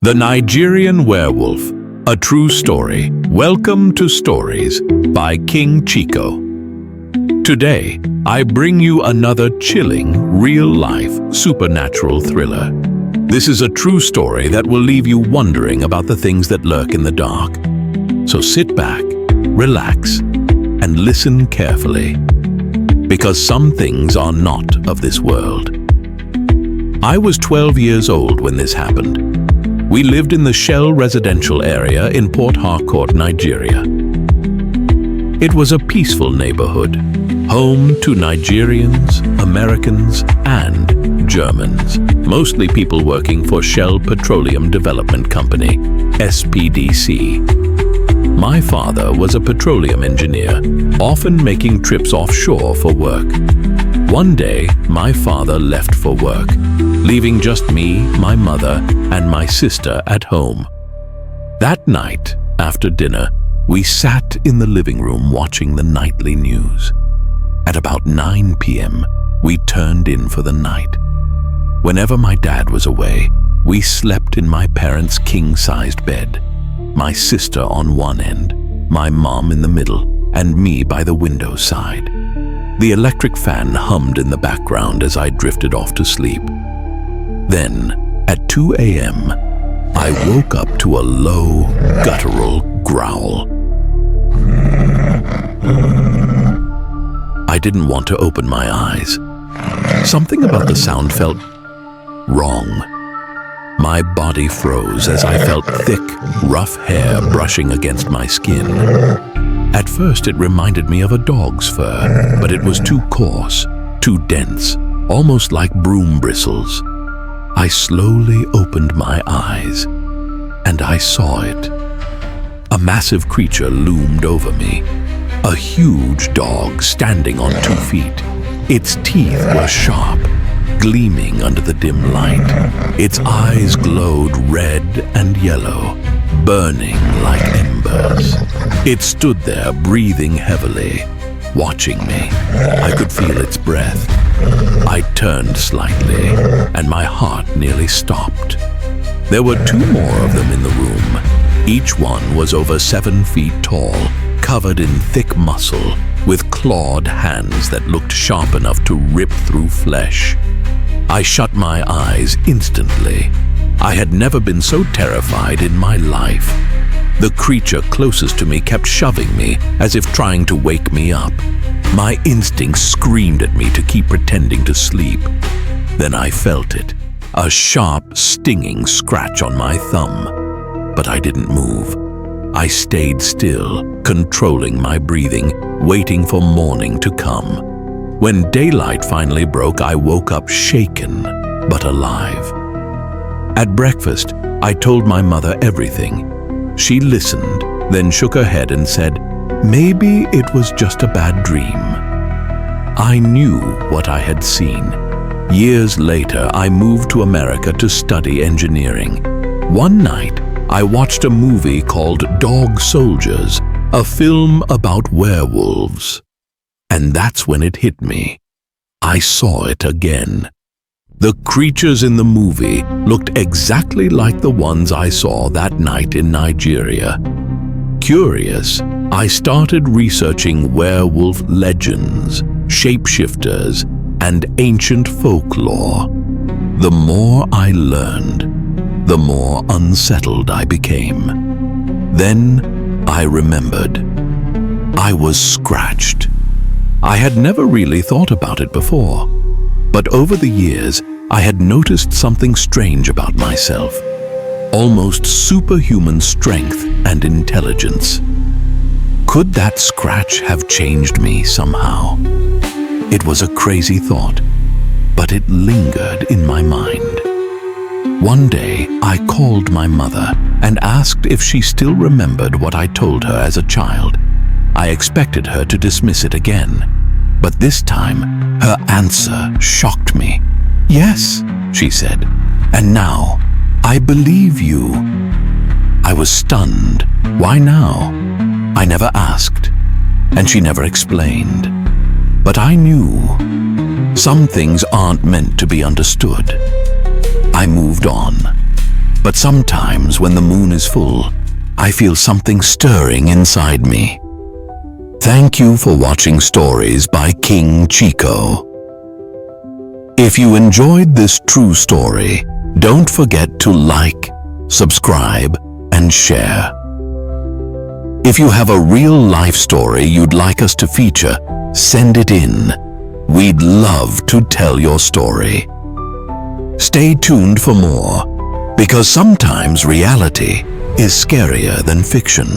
The Nigerian Werewolf, a true story. Welcome to Stories by King Chico. Today, I bring you another chilling, real-life, supernatural thriller. This is a true story that will leave you wondering about the things that lurk in the dark. So sit back, relax, and listen carefully, because some things are not of this world. I was 12 years old when this happened. We lived in the Shell residential area in Port Harcourt, Nigeria. It was a peaceful neighborhood, home to Nigerians, Americans, and Germans, mostly people working for Shell Petroleum Development Company, SPDC. My father was a petroleum engineer, often making trips offshore for work. One day, my father left for work, leaving just me, my mother, and my sister at home. That night, after dinner, we sat in the living room watching the nightly news. At about 9 p.m., we turned in for the night. Whenever my dad was away, we slept in my parents' king-sized bed. My sister on one end, my mom in the middle, and me by the window side. The electric fan hummed in the background as I drifted off to sleep. Then, at 2 a.m., I woke up to a low, guttural growl. I didn't want to open my eyes. Something about the sound felt wrong. My body froze as I felt thick, rough hair brushing against my skin. At first, it reminded me of a dog's fur, but it was too coarse, too dense, almost like broom bristles. I slowly opened my eyes, and I saw it. A massive creature loomed over me, a huge dog standing on 2 feet. Its teeth were sharp, gleaming under the dim light. Its eyes glowed red and yellow, burning like embers. It stood there, breathing heavily, watching me. I could feel its breath. I turned slightly, and my heart nearly stopped. There were 2 more of them in the room. Each one was over 7 feet tall, covered in thick muscle, with clawed hands that looked sharp enough to rip through flesh. I shut my eyes instantly. I had never been so terrified in my life. The creature closest to me kept shoving me, as if trying to wake me up. My instincts screamed at me to keep pretending to sleep. Then I felt it, a sharp, stinging scratch on my thumb. But I didn't move. I stayed still, controlling my breathing, waiting for morning to come. When daylight finally broke, I woke up shaken, but alive. At breakfast, I told my mother everything. She listened, then shook her head and said, "Maybe it was just a bad dream." I knew what I had seen. Years later, I moved to America to study engineering. One night, I watched a movie called Dog Soldiers, a film about werewolves. And that's when it hit me. I saw it again. The creatures in the movie looked exactly like the ones I saw that night in Nigeria. Curious, I started researching werewolf legends, shapeshifters, and ancient folklore. The more I learned, the more unsettled I became. Then I remembered. I was scratched. I had never really thought about it before, but over the years, I had noticed something strange about myself. Almost superhuman strength and intelligence. Could that scratch have changed me somehow? It was a crazy thought, but it lingered in my mind. One day, I called my mother and asked if she still remembered what I told her as a child. I expected her to dismiss it again, but this time, her answer shocked me. "Yes," she said, "and now, I believe you." I was stunned. Why now? I never asked, and she never explained. But I knew some things aren't meant to be understood. I moved on. But sometimes when the moon is full, I feel something stirring inside me. Thank you for watching Stories by King Chico. If you enjoyed this true story, don't forget to like, subscribe, and share. If you have a real-life story you'd like us to feature, send it in. We'd love to tell your story. Stay tuned for more, because sometimes reality is scarier than fiction.